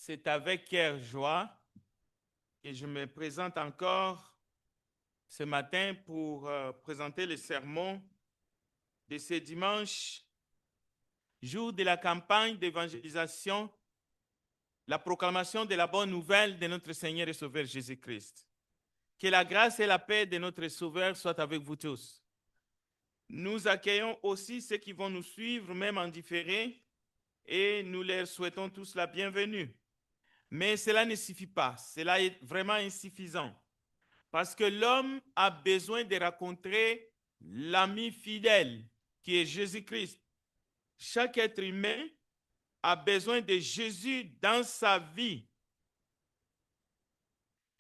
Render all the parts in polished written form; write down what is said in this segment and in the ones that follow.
C'est avec cœur joie que je me présente encore ce matin pour présenter le sermon de ce dimanche, jour de la campagne d'évangélisation, la proclamation de la bonne nouvelle de notre Seigneur et Sauveur Jésus-Christ. Que la grâce et la paix de notre Sauveur soient avec vous tous. Nous accueillons aussi ceux qui vont nous suivre, même en différé, et nous leur souhaitons tous la bienvenue. Mais cela ne suffit pas, cela est vraiment insuffisant. Parce que l'homme a besoin de rencontrer l'ami fidèle qui est Jésus-Christ. Chaque être humain a besoin de Jésus dans sa vie.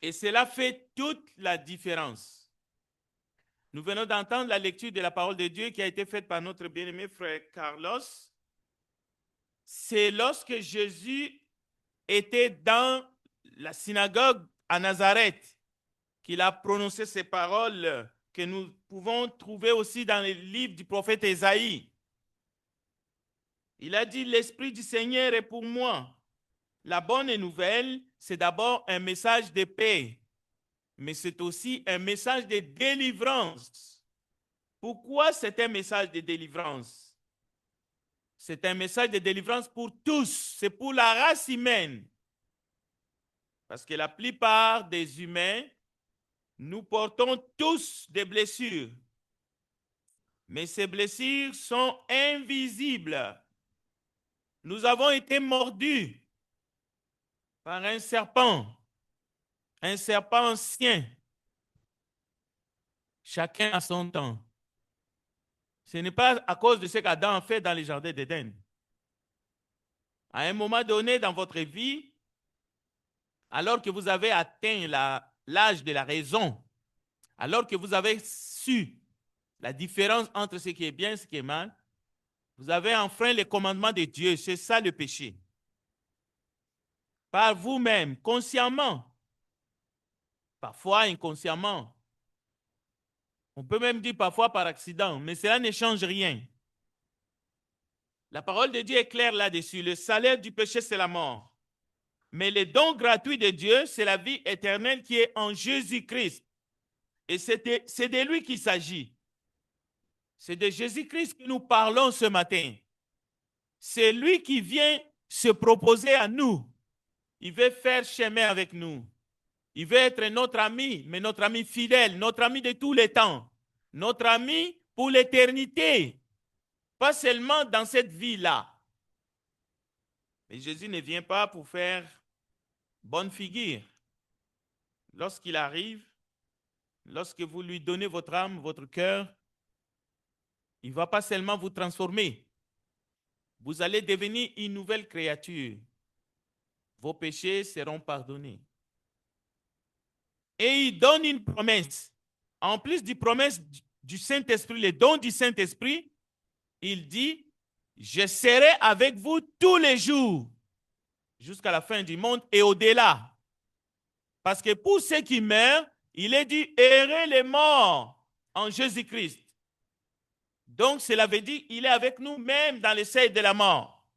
Et cela fait toute la différence. Nous venons d'entendre la lecture de la parole de Dieu qui a été faite par notre bien-aimé frère Carlos. C'est lorsque Jésus était dans la synagogue à Nazareth qu'il a prononcé ces paroles que nous pouvons trouver aussi dans les livres du prophète Ésaïe. Il a dit, l'Esprit du Seigneur est pour moi. La bonne nouvelle, c'est d'abord un message de paix, mais c'est aussi un message de délivrance. Pourquoi c'est un message de délivrance? C'est un message de délivrance pour tous, c'est pour la race humaine. Parce que la plupart des humains, nous portons tous des blessures. Mais ces blessures sont invisibles. Nous avons été mordus par un serpent ancien. Chacun a son temps. Ce n'est pas à cause de ce qu'Adam a fait dans le jardin d'Éden. À un moment donné dans votre vie, alors que vous avez atteint l'âge de la raison, alors que vous avez su la différence entre ce qui est bien et ce qui est mal, vous avez enfreint les commandements de Dieu. C'est ça le péché. Par vous-même, consciemment, parfois inconsciemment. On peut même dire parfois par accident, mais cela ne change rien. La parole de Dieu est claire là-dessus. Le salaire du péché, c'est la mort. Mais le don gratuit de Dieu, c'est la vie éternelle qui est en Jésus-Christ. Et c'est de lui qu'il s'agit. C'est de Jésus-Christ que nous parlons ce matin. C'est lui qui vient se proposer à nous. Il veut faire chemin avec nous. Il veut être notre ami, mais notre ami fidèle, notre ami de tous les temps, notre ami pour l'éternité, pas seulement dans cette vie-là. Mais Jésus ne vient pas pour faire bonne figure. Lorsqu'il arrive, lorsque vous lui donnez votre âme, votre cœur, il ne va pas seulement vous transformer. Vous allez devenir une nouvelle créature. Vos péchés seront pardonnés. Et il donne une promesse. En plus des promesses du Saint-Esprit, les dons du Saint-Esprit, il dit, je serai avec vous tous les jours, jusqu'à la fin du monde et au-delà. Parce que pour ceux qui meurent, il est dit, errez les morts en Jésus-Christ. Donc cela veut dire, il est avec nous même dans le seuil de la mort.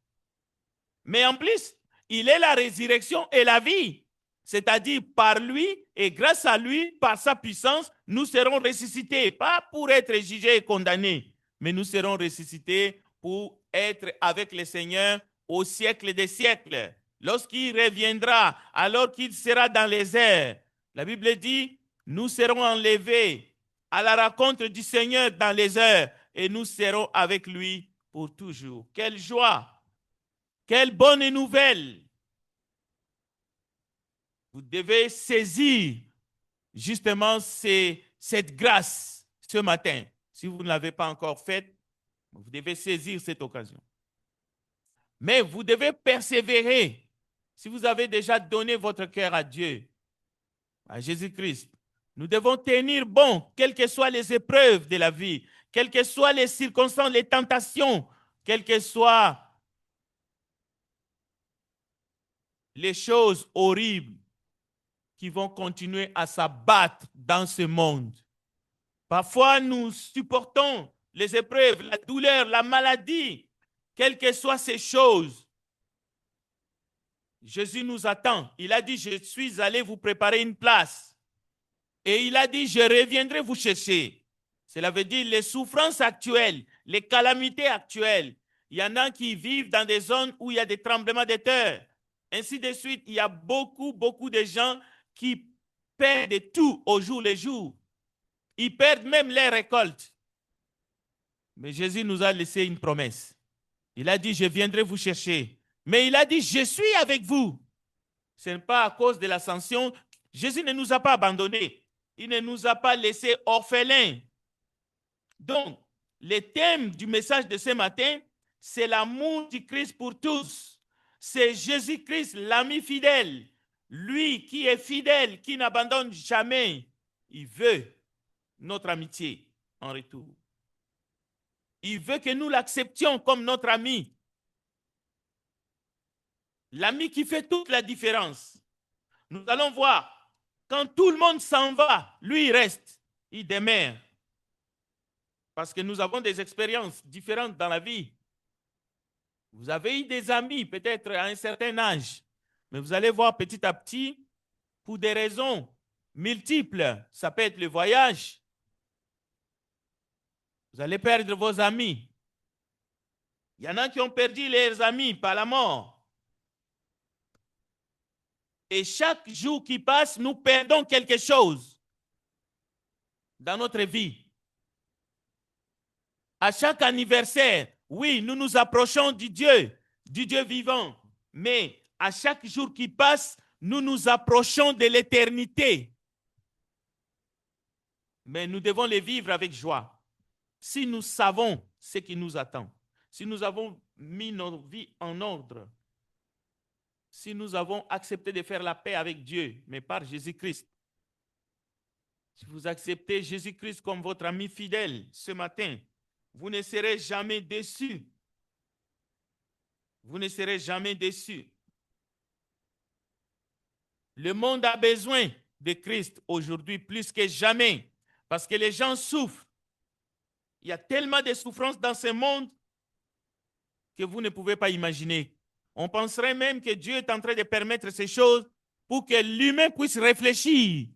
Mais en plus, il est la résurrection et la vie. C'est-à-dire par lui et grâce à lui, par sa puissance, nous serons ressuscités, pas pour être jugés et condamnés, mais nous serons ressuscités pour être avec le Seigneur au siècle des siècles. Lorsqu'il reviendra, alors qu'il sera dans les airs, la Bible dit, nous serons enlevés à la rencontre du Seigneur dans les airs et nous serons avec lui pour toujours. Quelle joie! Quelle bonne nouvelle! Vous devez saisir justement cette grâce ce matin. Si vous ne l'avez pas encore faite, vous devez saisir cette occasion. Mais vous devez persévérer. Si vous avez déjà donné votre cœur à Dieu, à Jésus-Christ, nous devons tenir bon, quelles que soient les épreuves de la vie, quelles que soient les circonstances, les tentations, quelles que soient les choses horribles qui vont continuer à s'abattre dans ce monde. Parfois, nous supportons les épreuves, la douleur, la maladie, quelles que soient ces choses. Jésus nous attend. Il a dit, je suis allé vous préparer une place. Et il a dit, je reviendrai vous chercher. Cela veut dire les souffrances actuelles, les calamités actuelles. Il y en a qui vivent dans des zones où il y a des tremblements de terre. Ainsi de suite, il y a beaucoup de gens qui perdent tout au jour le jour. Ils perdent même les récoltes. Mais Jésus nous a laissé une promesse. Il a dit, je viendrai vous chercher. Mais il a dit, je suis avec vous. Ce n'est pas à cause de l'ascension. Jésus ne nous a pas abandonnés. Il ne nous a pas laissés orphelins. Donc, le thème du message de ce matin, c'est l'amour du Christ pour tous. C'est Jésus-Christ, l'ami fidèle. Lui qui est fidèle, qui n'abandonne jamais. Il veut notre amitié en retour. Il veut que nous l'acceptions comme notre ami. L'ami qui fait toute la différence. Nous allons voir, quand tout le monde s'en va, lui il reste, il demeure. Parce que nous avons des expériences différentes dans la vie. Vous avez eu des amis peut-être à un certain âge, mais vous allez voir petit à petit, pour des raisons multiples, ça peut être le voyage, vous allez perdre vos amis. Il y en a qui ont perdu leurs amis par la mort. Et chaque jour qui passe, nous perdons quelque chose dans notre vie. À chaque anniversaire, oui, nous nous approchons du Dieu vivant. Mais à chaque jour qui passe, nous nous approchons de l'éternité. Mais nous devons les vivre avec joie. Si nous savons ce qui nous attend, si nous avons mis nos vies en ordre, si nous avons accepté de faire la paix avec Dieu, mais par Jésus-Christ, si vous acceptez Jésus-Christ comme votre ami fidèle ce matin, vous ne serez jamais déçus. Vous ne serez jamais déçus. Le monde a besoin de Christ aujourd'hui plus que jamais parce que les gens souffrent. Il y a tellement de souffrances dans ce monde que vous ne pouvez pas imaginer. On penserait même que Dieu est en train de permettre ces choses pour que l'humain puisse réfléchir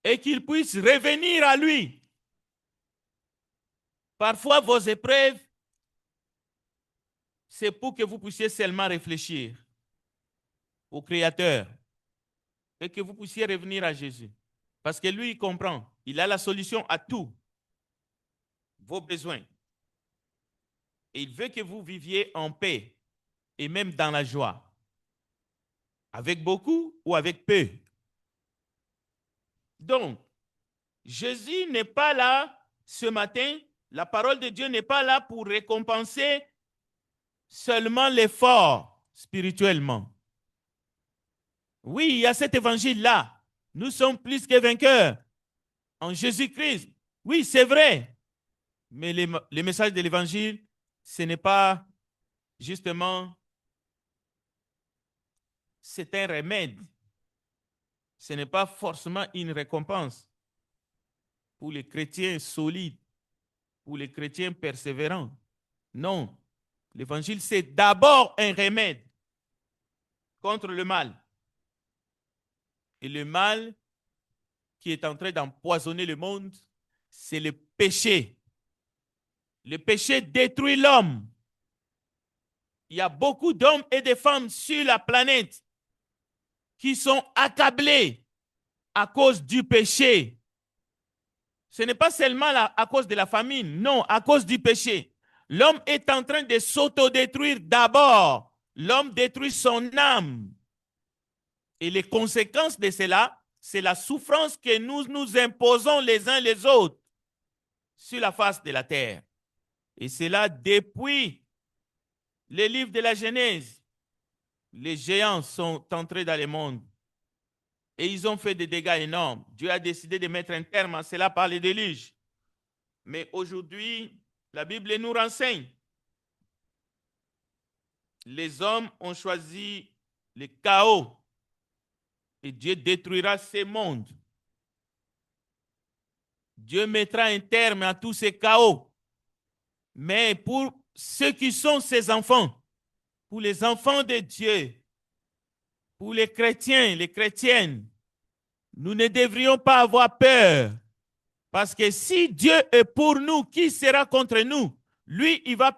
et qu'il puisse revenir à lui. Parfois, vos épreuves, c'est pour que vous puissiez seulement réfléchir au Créateur et que vous puissiez revenir à Jésus. Parce que lui, il comprend. Il a la solution à tous vos besoins. Et il veut que vous viviez en paix et même dans la joie. Avec beaucoup ou avec peu. Donc, Jésus n'est pas là ce matin. La parole de Dieu n'est pas là pour récompenser seulement l'effort spirituellement. Oui, il y a cet évangile-là. Nous sommes plus que vainqueurs en Jésus-Christ. Oui, c'est vrai. Mais le message de l'évangile, ce n'est pas justement, c'est un remède. Ce n'est pas forcément une récompense pour les chrétiens solides, pour les chrétiens persévérants. Non. L'évangile, c'est d'abord un remède contre le mal. Et le mal qui est en train d'empoisonner le monde, c'est le péché. Le péché détruit l'homme. Il y a beaucoup d'hommes et de femmes sur la planète qui sont accablés à cause du péché. Ce n'est pas seulement à cause de la famine, non, à cause du péché. L'homme est en train de s'autodétruire d'abord. L'homme détruit son âme. Et les conséquences de cela, c'est la souffrance que nous nous imposons les uns les autres sur la face de la terre. Et c'est là depuis les livres de la Genèse. Les géants sont entrés dans le monde et ils ont fait des dégâts énormes. Dieu a décidé de mettre un terme à cela par les déluges. Mais aujourd'hui, la Bible nous renseigne. Les hommes ont choisi le chaos et Dieu détruira ces mondes. Dieu mettra un terme à tous ces chaos. Mais pour ceux qui sont ses enfants, pour les enfants de Dieu, Pour les chrétiens, les chrétiennes, nous ne devrions pas avoir peur. Parce que si Dieu est pour nous, qui sera contre nous? Lui, il va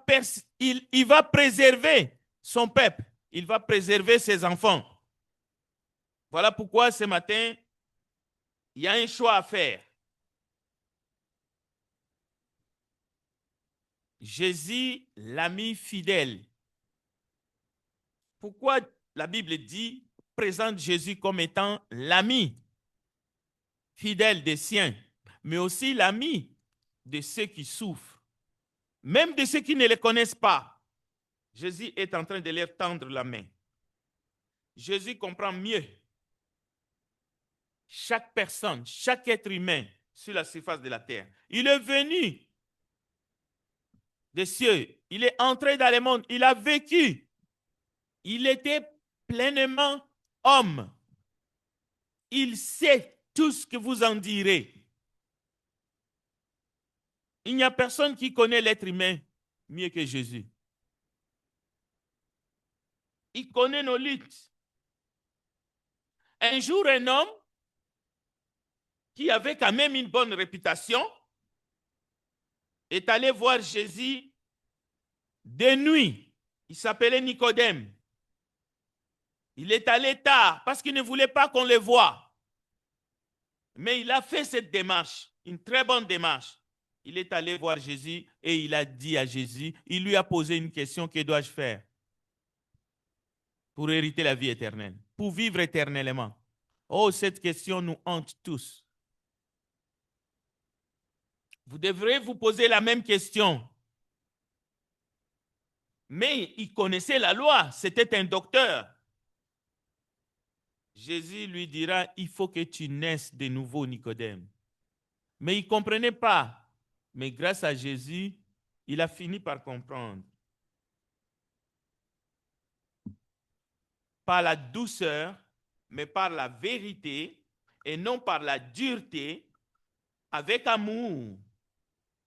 préserver son peuple. Il va préserver ses enfants. Voilà pourquoi ce matin, il y a un choix à faire. Jésus, l'ami fidèle. Pourquoi la Bible dit, présente Jésus comme étant l'ami fidèle des siens, mais aussi l'ami de ceux qui souffrent, même de ceux qui ne les connaissent pas. Jésus est en train de leur tendre la main. Jésus comprend mieux chaque personne, chaque être humain sur la surface de la terre. Il est venu des cieux, il est entré dans le monde, il a vécu. Il était pleinement homme. Il sait tout ce que vous en direz. Il n'y a personne qui connaît l'être humain mieux que Jésus. Il connaît nos luttes. Un jour, un homme qui avait quand même une bonne réputation est allé voir Jésus de nuit. Il s'appelait Nicodème. Il est allé tard parce qu'il ne voulait pas qu'on le voie. Mais il a fait cette démarche, une très bonne démarche. Il est allé voir Jésus et il a dit à Jésus, il lui a posé une question, que dois-je faire pour hériter la vie éternelle, pour vivre éternellement? Oh, cette question nous hante tous. Vous devrez vous poser la même question. Mais il connaissait la loi, c'était un docteur. Jésus lui dira, il faut que tu naisses de nouveau, Nicodème. Mais il ne comprenait pas. Mais grâce à Jésus, il a fini par comprendre. Par la douceur, mais par la vérité, et non par la dureté, avec amour.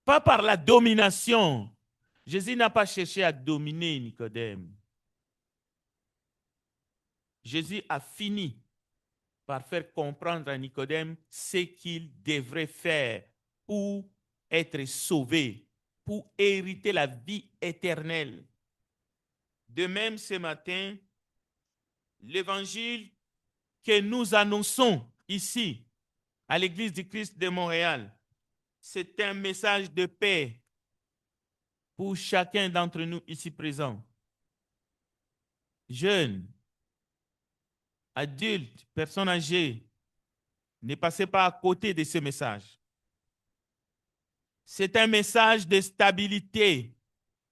Pas par la domination. Jésus n'a pas cherché à dominer Nicodème. Jésus a fini par faire comprendre à Nicodème ce qu'il devrait faire pour être sauvé, pour hériter la vie éternelle. De même, ce matin, l'évangile que nous annonçons ici, à l'Église du Christ de Montréal, c'est un message de paix pour chacun d'entre nous ici présents. Jeunes, adultes, personnes âgées, ne passez pas à côté de ce message. C'est un message de stabilité.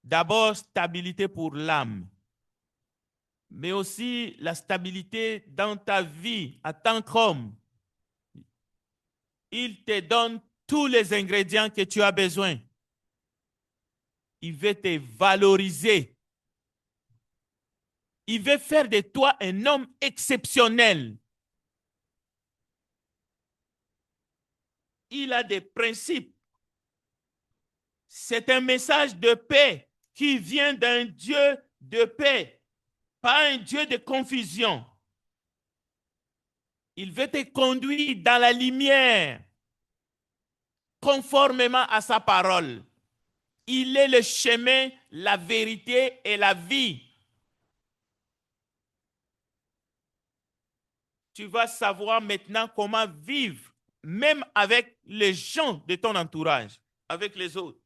D'abord, stabilité pour l'âme, mais aussi la stabilité dans ta vie en tant qu'homme. Il te donne tous les ingrédients que tu as besoin. Il veut te valoriser. Il veut faire de toi un homme exceptionnel. Il a des principes. C'est un message de paix qui vient d'un Dieu de paix, pas un Dieu de confusion. Il veut te conduire dans la lumière, conformément à sa parole. Il est le chemin, la vérité et la vie. Tu vas savoir maintenant comment vivre, même avec les gens de ton entourage, avec les autres.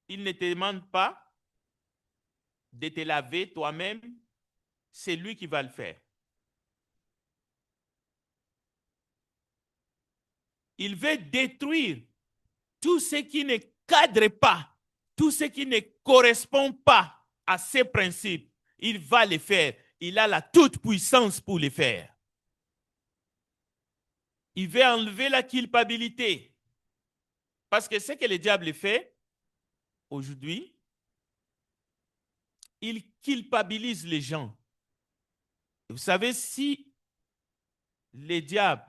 Il ne te demande pas de te laver toi-même, c'est lui qui va le faire. Il veut détruire tout ce qui ne cadre pas, tout ce qui ne correspond pas à ses principes. Il va le faire. Il a la toute-puissance pour le faire. Il veut enlever la culpabilité. Parce que ce que le diable fait aujourd'hui, il culpabilise les gens. Vous savez, si le diable,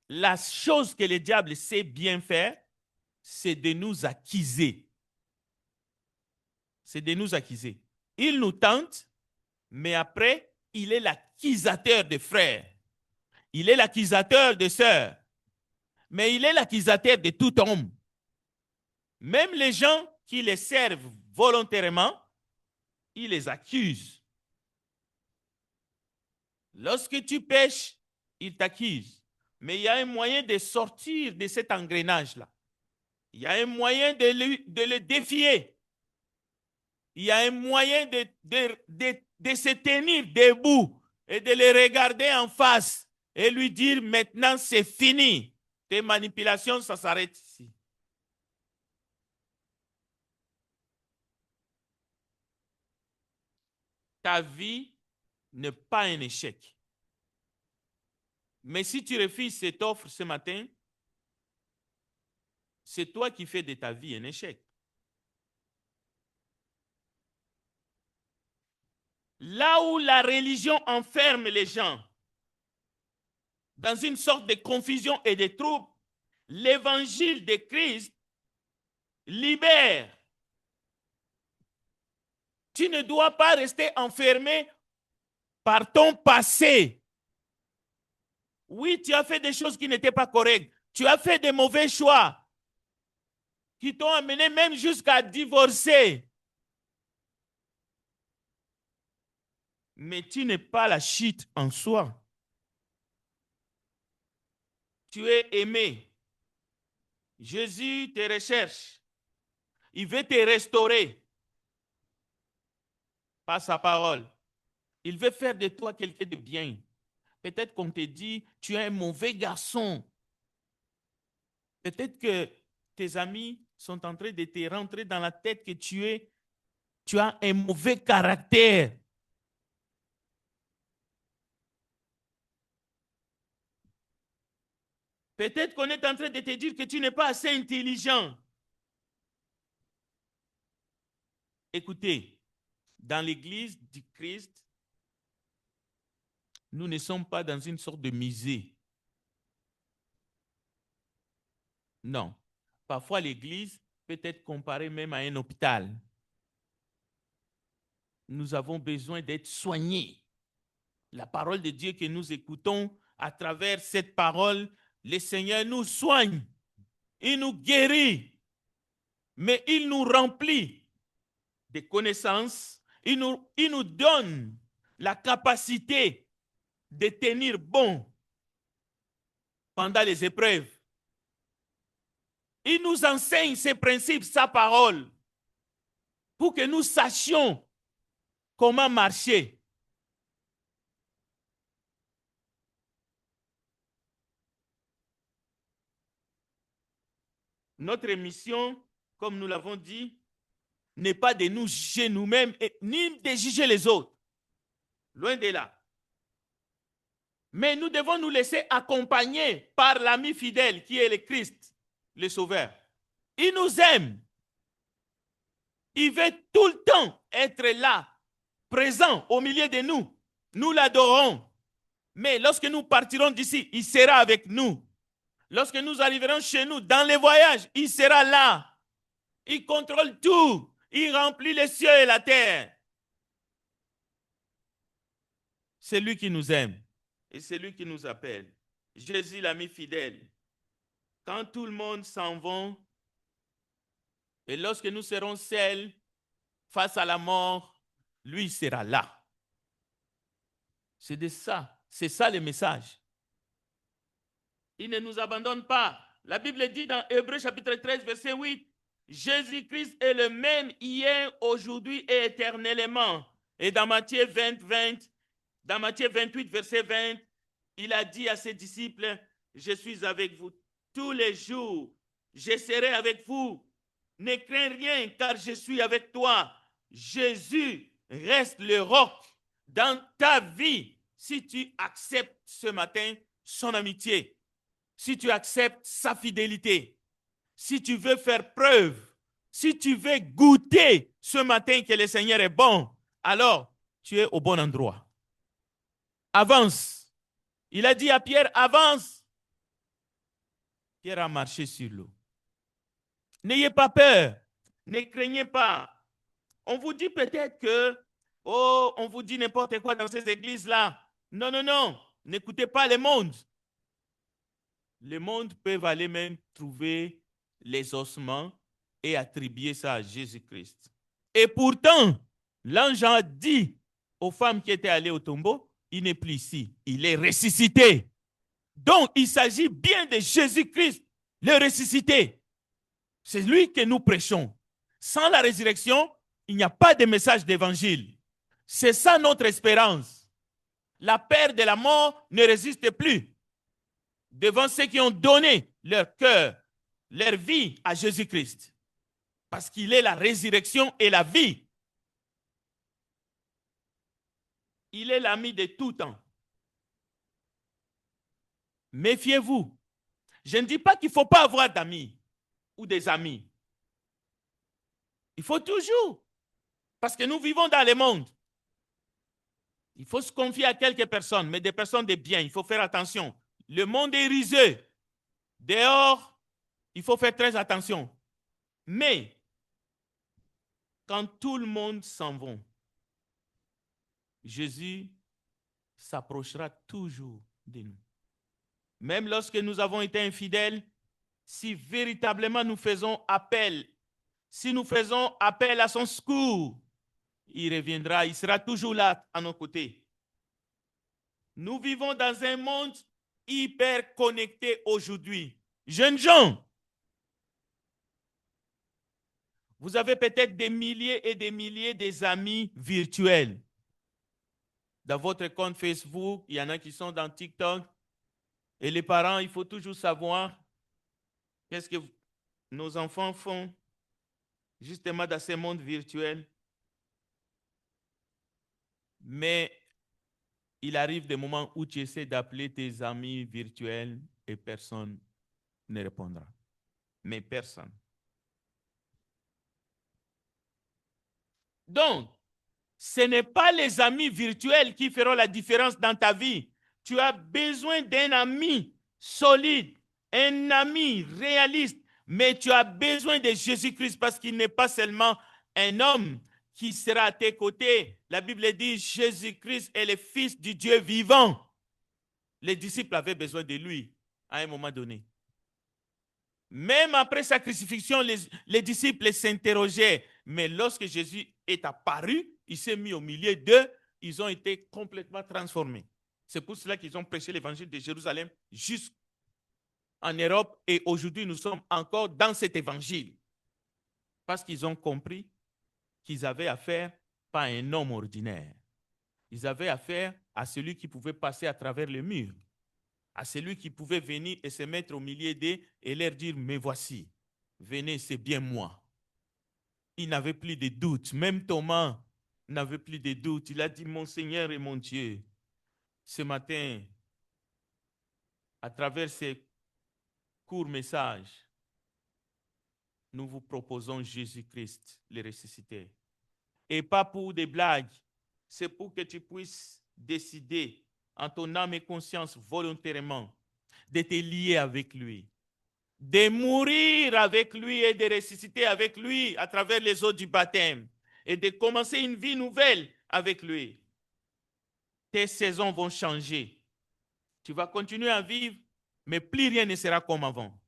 la chose que le diable sait bien faire, c'est de nous accuser. c'est de nous accuser. Il nous tente, mais après, il est l'accusateur des frères. Il est l'accusateur des sœurs. Mais il est l'accusateur de tout homme. Même les gens qui les servent volontairement, il les accuse. Lorsque tu pêches, il t'accuse. Mais il y a un moyen de sortir de cet engrenage-là. Il y a un moyen de le défier. Il y a un moyen de se tenir debout et de le regarder en face et lui dire maintenant c'est fini. Tes manipulations, ça s'arrête ici. Ta vie n'est pas un échec. Mais si tu refuses cette offre ce matin, c'est toi qui fais de ta vie un échec. Là où la religion enferme les gens dans une sorte de confusion et de trouble, l'évangile de Christ libère. Tu ne dois pas rester enfermé par ton passé. Oui, tu as fait des choses qui n'étaient pas correctes. Tu as fait des mauvais choix qui t'ont amené même jusqu'à divorcer. Mais tu n'es pas la chute en soi. Tu es aimé. Jésus te recherche. Il veut te restaurer par sa parole. Il veut faire de toi quelqu'un de bien. Peut-être qu'on te dit, tu es un mauvais garçon. Peut-être que tes amis sont en train de te rentrer dans la tête que tu as un mauvais caractère. Peut-être qu'on est en train de te dire que tu n'es pas assez intelligent. Écoutez, dans l'église du Christ, nous ne sommes pas dans une sorte de musée. Non. Parfois, l'église peut être comparée même à un hôpital. Nous avons besoin d'être soignés. La parole de Dieu que nous écoutons, à travers cette parole, le Seigneur nous soigne. Il nous guérit. Mais il nous remplit de connaissances. Il nous donne la capacité de tenir bon pendant les épreuves. Il nous enseigne ses principes, sa parole, pour que nous sachions comment marcher. Notre mission, comme nous l'avons dit, n'est pas de nous juger nous-mêmes, ni de juger les autres. Loin de là. Mais nous devons nous laisser accompagner par l'ami fidèle qui est le Christ, le Sauveur. Il nous aime. Il veut tout le temps être là, présent au milieu de nous. Nous l'adorons. Mais lorsque nous partirons d'ici, il sera avec nous. Lorsque nous arriverons chez nous, dans les voyages, il sera là. Il contrôle tout. Il remplit les cieux et la terre. C'est lui qui nous aime. Et c'est lui qui nous appelle. Jésus, l'ami fidèle. Quand tout le monde s'en va, et lorsque nous serons seuls face à la mort, lui sera là. C'est de ça. C'est ça le message. Il ne nous abandonne pas. La Bible dit dans Hébreux chapitre 13, verset 8, Jésus-Christ est le même hier, aujourd'hui et éternellement. Et dans Matthieu 28, verset 20, il a dit à ses disciples, je suis avec vous tous les jours. Je serai avec vous. Ne crains rien car je suis avec toi. Jésus reste le roc dans ta vie si tu acceptes ce matin son amitié. Si tu acceptes sa fidélité, si tu veux faire preuve, si tu veux goûter ce matin que le Seigneur est bon, alors tu es au bon endroit. Avance. Il a dit à Pierre, avance. Pierre a marché sur l'eau. N'ayez pas peur, ne craignez pas. On vous dit peut-être que, oh, on vous dit n'importe quoi dans ces églises-là. Non, non, non. N'écoutez pas le monde. Le monde peut aller même trouver les ossements et attribuer ça à Jésus-Christ. Et pourtant, l'ange a dit aux femmes qui étaient allées au tombeau, il n'est plus ici, il est ressuscité. Donc, il s'agit bien de Jésus-Christ, le ressuscité. C'est lui que nous prêchons. Sans la résurrection, il n'y a pas de message d'évangile. C'est ça notre espérance. La peur de la mort ne résiste plus devant ceux qui ont donné leur cœur, leur vie à Jésus-Christ. Parce qu'il est la résurrection et la vie. Il est l'ami de tout temps. Méfiez-vous. Je ne dis pas qu'il ne faut pas avoir d'amis ou des amis. Il faut toujours. Parce que nous vivons dans le monde. Il faut se confier à quelques personnes, mais des personnes de bien. Il faut faire attention. Le monde est rusé. Dehors, il faut faire très attention. Mais, quand tout le monde s'en va, Jésus s'approchera toujours de nous. Même lorsque nous avons été infidèles, si véritablement nous faisons appel, si nous faisons appel à son secours, il reviendra, il sera toujours là à nos côtés. Nous vivons dans un monde hyper connecté aujourd'hui. Jeunes gens, vous avez peut-être des milliers et des milliers d'amis virtuels. Dans votre compte Facebook, il y en a qui sont dans TikTok. Et les parents, il faut toujours savoir qu'est-ce que nos enfants font justement dans ces mondes virtuels. Mais il arrive des moments où tu essaies d'appeler tes amis virtuels et personne ne répondra. Mais personne. Donc, ce n'est pas les amis virtuels qui feront la différence dans ta vie. Tu as besoin d'un ami solide, un ami réaliste, mais tu as besoin de Jésus-Christ parce qu'il n'est pas seulement un homme qui sera à tes côtés. La Bible dit Jésus-Christ est le Fils du Dieu vivant. Les disciples avaient besoin de lui à un moment donné. Même après sa crucifixion, les disciples s'interrogeaient. Mais lorsque Jésus est apparu, il s'est mis au milieu d'eux, ils ont été complètement transformés. C'est pour cela qu'ils ont prêché l'évangile de Jérusalem jusqu'en Europe. Et aujourd'hui, nous sommes encore dans cet évangile. Parce qu'ils ont compris qu'ils avaient affaire pas à un homme ordinaire. Ils avaient affaire à celui qui pouvait passer à travers le mur, à celui qui pouvait venir et se mettre au milieu d'eux et leur dire, mais voici, venez, c'est bien moi. Il n'avait plus de doute. Même Thomas n'avait plus de doute. Il a dit, mon Seigneur et mon Dieu. Ce matin, à travers ces courts messages, nous vous proposons Jésus-Christ, le ressuscité. Et pas pour des blagues, c'est pour que tu puisses décider en ton âme et conscience volontairement de te lier avec lui, de mourir avec lui et de ressusciter avec lui à travers les eaux du baptême et de commencer une vie nouvelle avec lui. Tes saisons vont changer. Tu vas continuer à vivre, mais plus rien ne sera comme avant.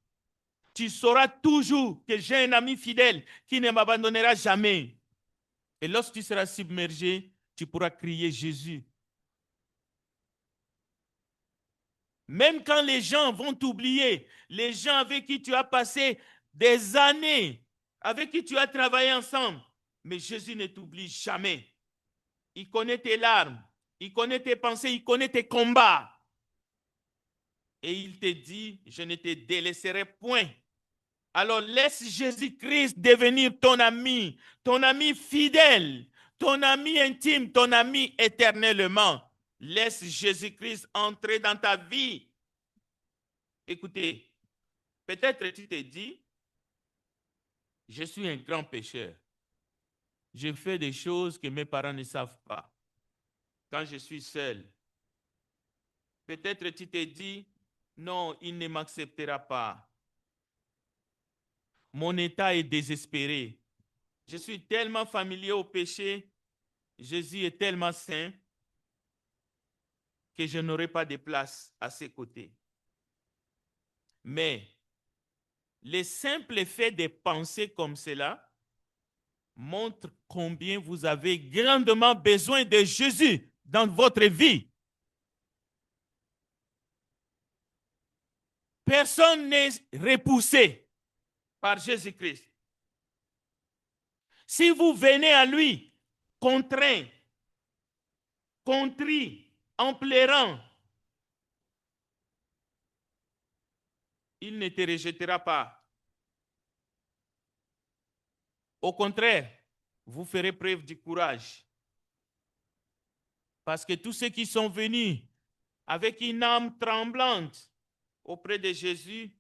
Tu sauras toujours que j'ai un ami fidèle qui ne m'abandonnera jamais. Et lorsque tu seras submergé, tu pourras crier Jésus. Même quand les gens vont t'oublier, les gens avec qui tu as passé des années, avec qui tu as travaillé ensemble, mais Jésus ne t'oublie jamais. Il connaît tes larmes, il connaît tes pensées, il connaît tes combats. Et il te dit, je ne te délaisserai point. Alors laisse Jésus-Christ devenir ton ami fidèle, ton ami intime, ton ami éternellement. Laisse Jésus-Christ entrer dans ta vie. Écoutez, peut-être tu te dis, je suis un grand pécheur. Je fais des choses que mes parents ne savent pas. Quand je suis seul, peut-être tu te dis, non, il ne m'acceptera pas. Mon état est désespéré. Je suis tellement familier au péché. Jésus est tellement saint que je n'aurai pas de place à ses côtés. Mais le simple fait de penser comme cela montre combien vous avez grandement besoin de Jésus dans votre vie. Personne n'est repoussé par Jésus-Christ. Si vous venez à lui, contraint, contrit, en pleurant, il ne te rejettera pas. Au contraire, vous ferez preuve du courage. Parce que tous ceux qui sont venus avec une âme tremblante auprès de Jésus,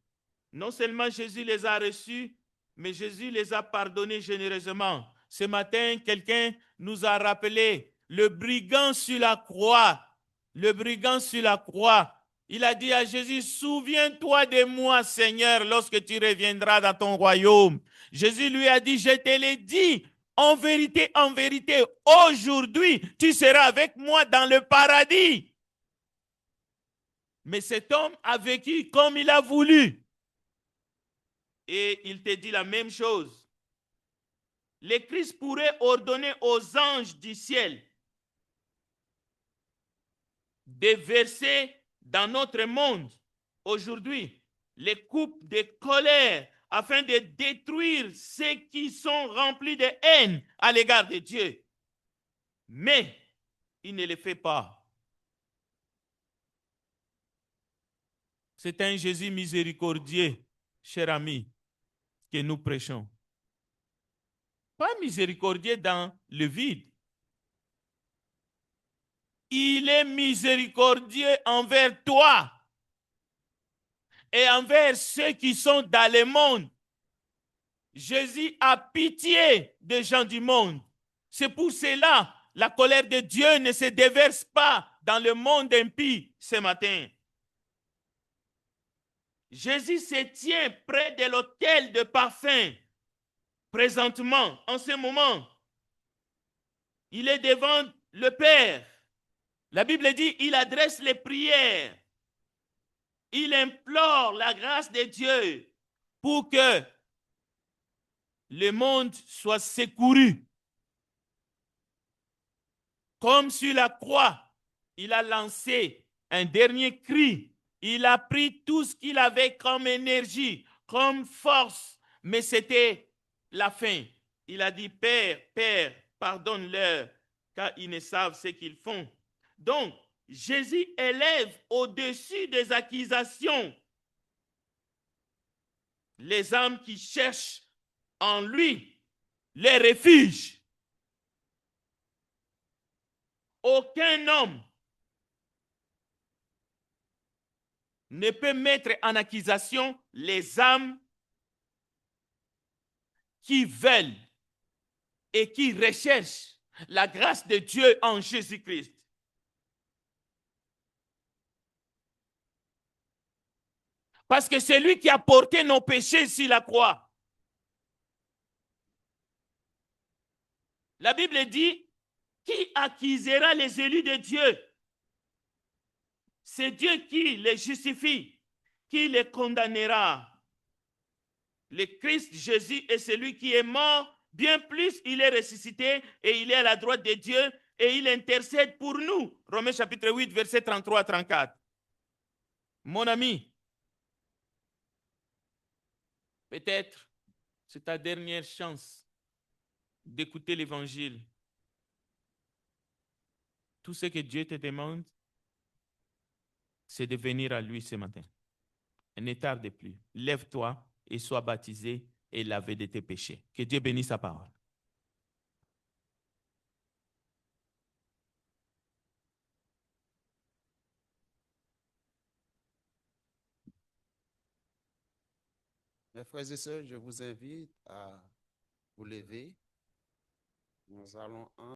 non seulement Jésus les a reçus, mais Jésus les a pardonnés généreusement. Ce matin, quelqu'un nous a rappelé le brigand sur la croix. Le brigand sur la croix. Il a dit à Jésus, souviens-toi de moi, Seigneur, lorsque tu reviendras dans ton royaume. Jésus lui a dit, je te l'ai dit, en vérité, aujourd'hui, tu seras avec moi dans le paradis. Mais cet homme a vécu comme il a voulu. Et il te dit la même chose. Le Christ pourrait ordonner aux anges du ciel de verser dans notre monde aujourd'hui les coupes de colère afin de détruire ceux qui sont remplis de haine à l'égard de Dieu. Mais il ne le fait pas. C'est un Jésus miséricordieux, cher ami, que nous prêchons. Pas miséricordieux dans le vide. Il est miséricordieux envers toi et envers ceux qui sont dans le monde. Jésus a pitié des gens du monde. C'est pour cela la colère de Dieu ne se déverse pas dans le monde impie ce matin. Jésus se tient près de l'autel de parfum. Présentement, en ce moment, il est devant le Père. La Bible dit, il adresse les prières. Il implore la grâce de Dieu pour que le monde soit secouru. Comme sur la croix, il a lancé un dernier cri. Il a pris tout ce qu'il avait comme énergie, comme force, mais c'était la fin. Il a dit, Père, Père, pardonne-leur, car ils ne savent ce qu'ils font. Donc, Jésus élève au-dessus des accusations les âmes qui cherchent en lui les refuges. Aucun homme ne peut mettre en accusation les âmes qui veulent et qui recherchent la grâce de Dieu en Jésus-Christ. Parce que c'est lui qui a porté nos péchés sur la croix. La Bible dit, qui accusera les élus de Dieu? C'est Dieu qui les justifie, qui les condamnera. Le Christ Jésus est celui qui est mort, bien plus il est ressuscité et il est à la droite de Dieu et il intercède pour nous. Romains chapitre 8, versets 33 à 34. Mon ami, peut-être c'est ta dernière chance d'écouter l'évangile. Tout ce que Dieu te demande, c'est de venir à lui ce matin. Ne tarde plus. Lève-toi et sois baptisé et lavé de tes péchés. Que Dieu bénisse sa parole. Mes frères et sœurs, je vous invite à vous lever. Nous allons